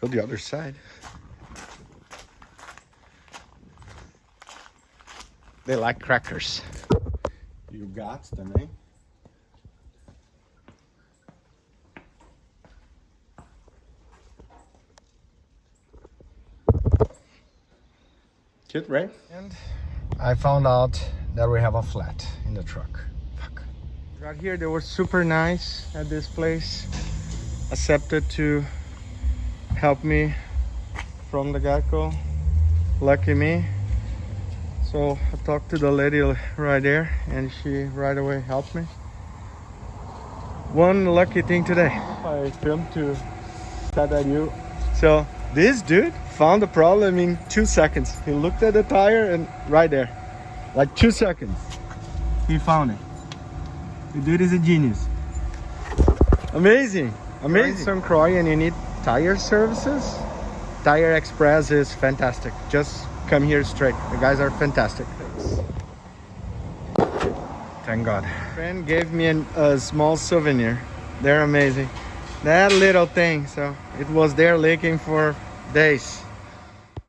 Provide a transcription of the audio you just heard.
Go the other side. They like crackers. E o gato também. Cute, right? And I found out that we have a flat in the truck. Fuck. Right here, they were super nice at this place. Accepted to help me from the get-go. Lucky me. So I talked to the lady right there and she right away helped me. One lucky thing today. I filmed to tell you. So this dude found the problem in 2 seconds. He looked at the tire and right there. Like 2 seconds. He found it. The dude is a genius. Amazing. Amazing. From Croix and you need tire services. Tire Express is fantastic. Just come here straight. The guys are fantastic. Thank God. A friend gave me a small souvenir. They're amazing. That little thing. So it was there leaking for days.